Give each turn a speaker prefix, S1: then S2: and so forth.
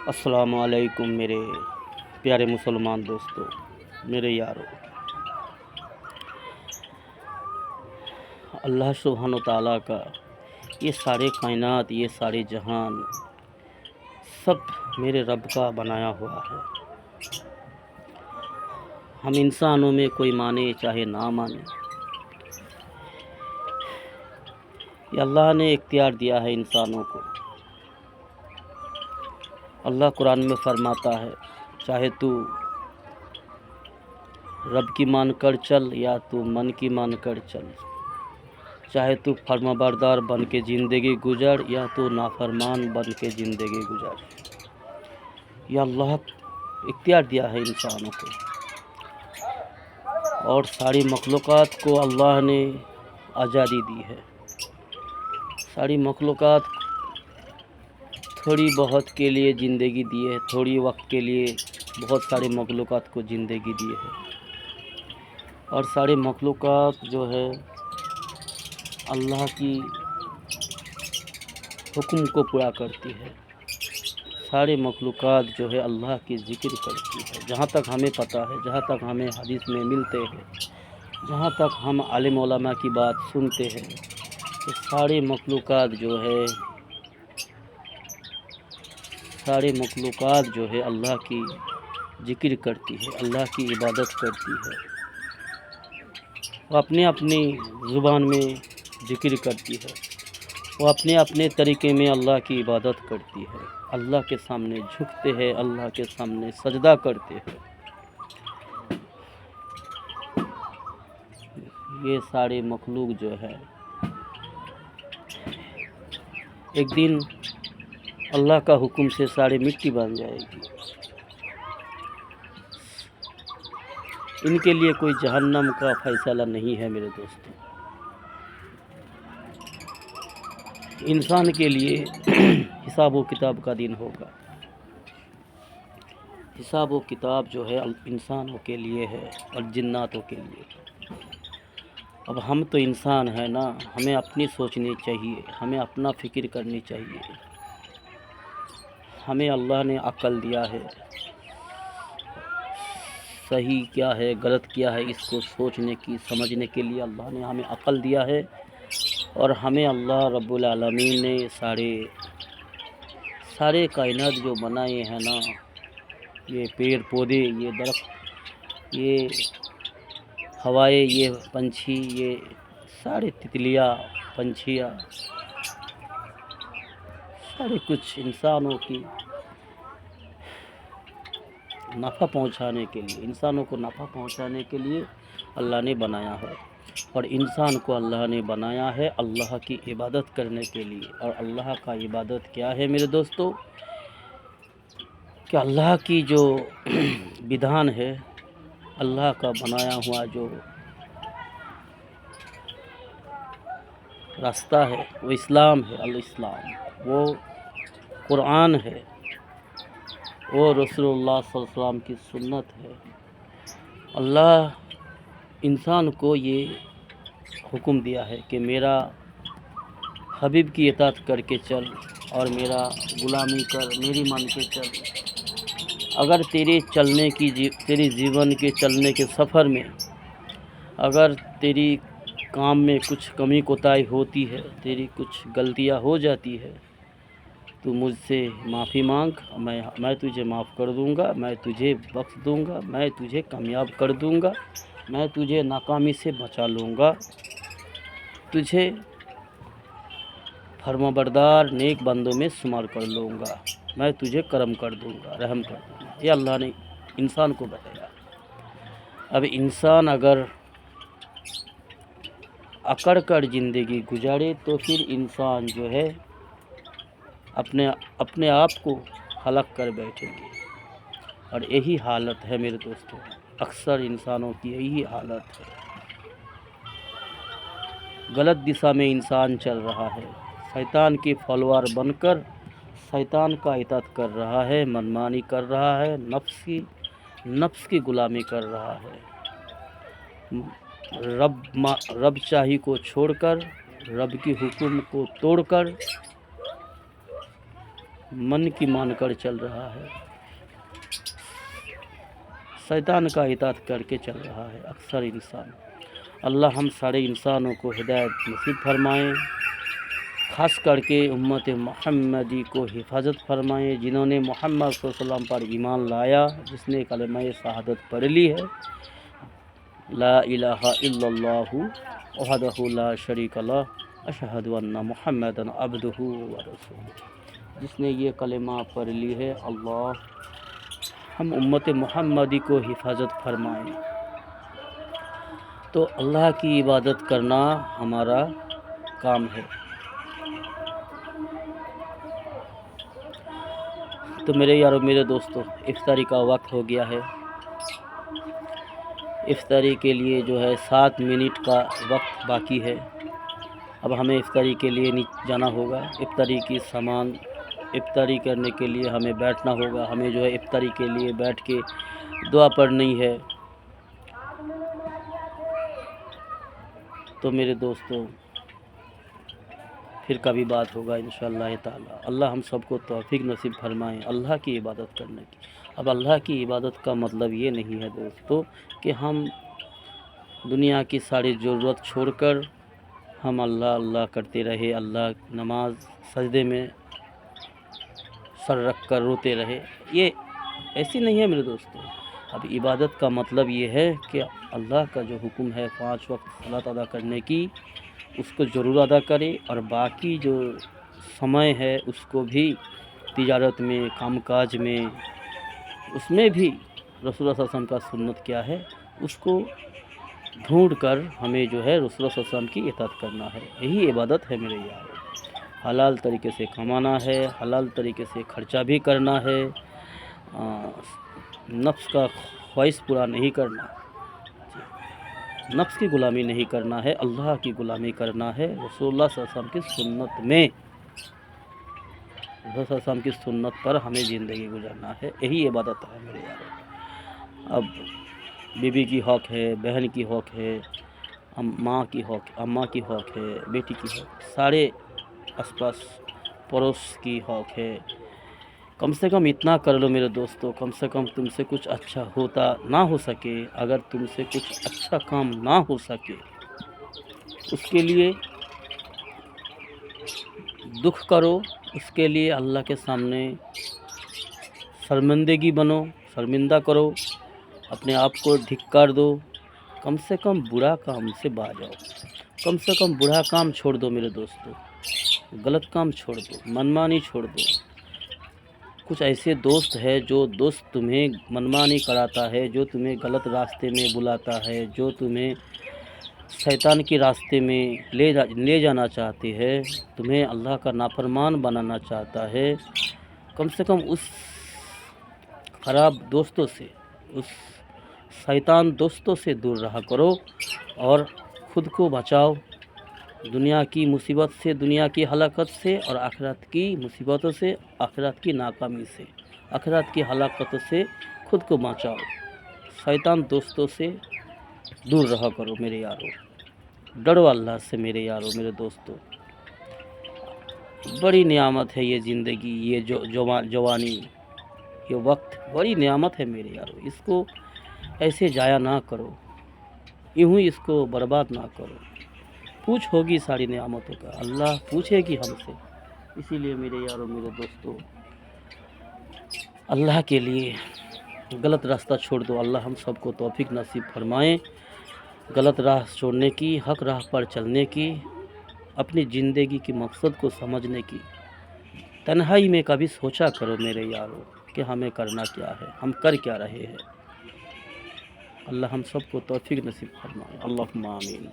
S1: السلام علیکم میرے پیارے مسلمان دوستو، میرے یارو۔ اللہ سبحانہ و تعالیٰ کا یہ سارے کائنات، یہ سارے جہان سب میرے رب کا بنایا ہوا ہے۔ ہم انسانوں میں کوئی مانے چاہے نہ مانے، یہ اللہ نے اختیار دیا ہے انسانوں کو۔ اللہ قرآن میں فرماتا ہے، چاہے تو رب کی مان کر چل یا تو من کی مان کر چل، چاہے تو فرما بردار بن کے زندگی گزر یا تو نافرمان بن کے زندگی گزر۔ یہ اللہ اختیار دیا ہے انسانوں کو، اور ساری مخلوقات کو اللہ نے آزادی دی ہے۔ ساری مخلوقات تھوڑی بہت کے لیے زندگی دی ہے، تھوڑی وقت کے لیے بہت سارے مخلوقات کو زندگی دی ہے، اور سارے مخلوقات جو ہے اللہ کی حکم کو پورا کرتی ہے۔ سارے مخلوقات جو ہے اللہ کی ذکر کرتی ہے۔ جہاں تک ہمیں پتہ ہے، جہاں تک ہمیں حدیث میں ملتے ہیں، جہاں تک ہم عالم علماء کی بات سنتے ہیں، کہ سارے مخلوقات جو ہے اللہ کی ذکر کرتی ہے، اللہ کی عبادت کرتی ہے۔ وہ اپنے اپنی زبان میں ذکر کرتی ہے، وہ اپنے اپنے طریقے میں اللہ کی عبادت کرتی ہے۔ اللہ کے سامنے جھکتے ہیں، اللہ کے سامنے سجدہ کرتے ہیں۔ یہ سارے مخلوق جو ہے ایک دن اللہ کا حکم سے سارے مٹی بن جائے گی۔ ان کے لیے کوئی جہنم کا فیصلہ نہیں ہے میرے دوستوں۔ انسان کے لیے حساب و کتاب کا دن ہوگا۔ حساب و کتاب جو ہے انسانوں کے لیے ہے اور جناتوں کے لیے۔ اب ہم تو انسان ہیں نا، ہمیں اپنی سوچنی چاہیے، ہمیں اپنا فکر کرنی چاہیے۔ ہمیں اللہ نے عقل دیا ہے، صحیح کیا ہے غلط کیا ہے اس کو سوچنے کی، سمجھنے کے لیے اللہ نے ہمیں عقل دیا ہے۔ اور ہمیں اللہ رب العالمین نے سارے کائنات جو بنائے ہیں نا، یہ پیڑ پودے، یہ درخت، یہ ہوائیں، یہ پنچھی، یہ سارے تتلیاں، پنچھیاں، سارے کچھ انسانوں کی نفع پہنچانے کے لیے، انسانوں کو نفع پہنچانے کے لیے اللہ نے بنایا ہے۔ اور انسان کو اللہ نے بنایا ہے اللہ کی عبادت کرنے کے لیے۔ اور اللہ کا عبادت کیا ہے میرے دوستو؟ کہ اللہ کی جو بدھان ہے، اللہ کا بنایا ہوا جو راستہ ہے، وہ اسلام ہے، الاسلام، وہ قرآن ہے، وہ رسول اللہ صلی اللہ علیہ وسلم کی سنت ہے۔ اللہ انسان کو یہ حکم دیا ہے کہ میرا حبیب کی اطاعت کر کے چل، اور میرا غلامی کر، میری مان کے چل۔ اگر تیری جیون کے چلنے کے سفر میں اگر تیری کام میں کچھ کمی کوتاہی ہوتی ہے، تیری کچھ غلطیاں ہو جاتی ہے، تو مجھ سے معافی مانگ، میں تجھے معاف کر دوں گا، میں تجھے بخش دوں گا، میں تجھے کامیاب کر دوں گا، میں تجھے ناکامی سے بچا لوں گا، تجھے فرما بردار نیک بندوں میں شمار کر لوں گا، میں تجھے کرم کر دوں گا، رحم کر دوں گا۔ یہ اللہ نے انسان کو بتایا۔ اب انسان اگر اکڑ کر زندگی گزارے تو پھر انسان جو ہے اپنے آپ کو ہلاک کر بیٹھے گی۔ اور یہی حالت ہے میرے دوستو، اکثر انسانوں کی یہی حالت ہے۔ غلط دشا میں انسان چل رہا ہے، شیطان کی فالوور بن کر شیطان کا اطاعت کر رہا ہے، منمانی کر رہا ہے، نفس کی غلامی کر رہا ہے، رب چاہی کو چھوڑ کر، رب کی حکم کو توڑ کر من کی مان کر چل رہا ہے، شیطان کا اطاعت کر کے چل رہا ہے اکثر انسان۔ اللہ ہم سارے انسانوں کو ہدایت نصیب فرمائیں، خاص کر کے امت محمدی کو حفاظت فرمائیں، جنہوں نے محمد صلی اللہ علیہ وسلم پر ایمان لایا، جس نے کلمہ شہادت پڑھ لی ہے، لا الہ الا اللہ وحدہ لا شریک لہ اشہد ان محمدا عبدہ ورسولہ، جس نے یہ کلمہ پڑھ لی ہے۔ اللہ ہم امت محمدی کو حفاظت فرمائیں۔ تو اللہ کی عبادت کرنا ہمارا کام ہے۔ تو میرے یارو میرے دوستو، افطاری کا وقت ہو گیا ہے۔ افطاری کے لیے جو ہے 7 منٹ کا وقت باقی ہے۔ اب ہمیں افطاری کے لیے جانا ہوگا۔ افطاری کرنے کے لیے ہمیں بیٹھنا ہوگا، ہمیں جو ہے افطاری کے لیے بیٹھ کے دعا پڑھنی ہے۔ تو میرے دوستو، پھر کبھی بات ہوگا انشاءاللہ تعالی۔ اللہ ہم سب کو توفیق نصیب فرمائیں اللہ کی عبادت کرنے کی۔ اب اللہ کی عبادت کا مطلب یہ نہیں ہے دوستو کہ ہم دنیا کی ساری ضرورت چھوڑ کر ہم اللہ اللہ کرتے رہے، اللہ نماز سجدے میں سر رکھ کر روتے رہے، یہ ایسی نہیں ہے میرے دوستو۔ اب عبادت کا مطلب یہ ہے کہ اللہ کا جو حکم ہے 5 وقت صلاۃ ادا کرنے کی، اس کو ضرور ادا کرے، اور باقی جو سمے ہے اس کو بھی تجارت میں، کام کاج میں، اس میں بھی رسول اللہ صلی اللہ علیہ وسلم کا سنت کیا ہے اس کو ڈھونڈ کر ہمیں جو ہے رسول اللہ صلی اللہ علیہ وسلم کی اطاعت کرنا ہے۔ یہی عبادت ہے میرے یارو۔ حلال طریقے سے کمانا ہے، حلال طریقے سے خرچہ بھی کرنا ہے، نفس کا خواہش پورا نہیں کرنا، نفس کی غلامی نہیں کرنا ہے، اللہ کی غلامی کرنا ہے، رسول اللہ صلی اللہ علیہ وسلم کی سنت میں، رسول اللہ صلی اللہ علیہ وسلم کی سنت پر ہمیں زندگی گزارنا ہے۔ یہی عبادت ہے میرے یارو۔ اب بیوی کی حق ہے، بہن کی حق ہے، ماں کی حق، اماں کی حق ہے، بیٹی کی حق، سارے آس پاس پڑوس کی حق ہے۔ کم سے کم اتنا کر لو میرے دوستو، کم سے کم تم سے کچھ اچھا ہوتا نہ ہو سکے، اگر تم سے کچھ اچھا کام نہ ہو سکے، اس کے لیے دکھ کرو، اس کے لیے اللہ کے سامنے شرمندگی بنو، شرمندہ کرو، اپنے آپ کو دھکار دو، کم سے کم برا کام سے باز آؤ، کم سے کم برا کام چھوڑ دو میرے دوستو، غلط کام چھوڑ دو، منمانی چھوڑ دو۔ کچھ ایسے دوست ہے جو دوست تمہیں منمانی کراتا ہے، جو تمہیں غلط راستے میں بلاتا ہے، جو تمہیں شیطان کے راستے میں لے جانا چاہتے ہیں، تمہیں اللہ کا نافرمان بنانا چاہتا ہے۔ کم سے کم اس خراب دوستوں سے، اس شیطان دوستوں سے دور رہا کرو، اور خود کو بچاؤ دنیا کی مصیبت سے، دنیا کی ہلاکت سے، اور آخرت کی مصیبتوں سے، آخرت کی ناکامی سے، آخرت کی ہلاکتوں سے خود کو بچاؤ۔ شیطان دوستوں سے دور رہا کرو میرے یارو، ڈرو اللہ سے میرے یارو میرے دوستو۔ بڑی نعمت ہے یہ زندگی، یہ جوانی، یہ وقت بڑی نعمت ہے میرے یارو، اس کو ایسے ضائع نہ کرو، یوں ہی اس کو برباد نہ کرو۔ پوچھ ہوگی ساری نعمتوں کا، اللہ پوچھے گی ہم سے۔ اسی لیے میرے یارو میرے دوستو، اللہ کے لیے غلط راستہ چھوڑ دو، اللہ ہم سب کو توفیق نصیب فرمائیں غلط راہ چھوڑنے کی، حق راہ پر چلنے کی، اپنی زندگی کی مقصد کو سمجھنے کی۔ تنہائی میں کبھی سوچا کرو میرے یارو کہ ہمیں کرنا کیا ہے، ہم کر کیا رہے ہیں۔ اللہ ہم سب کو توفیق نصیب فرمائے، اللہم آمین۔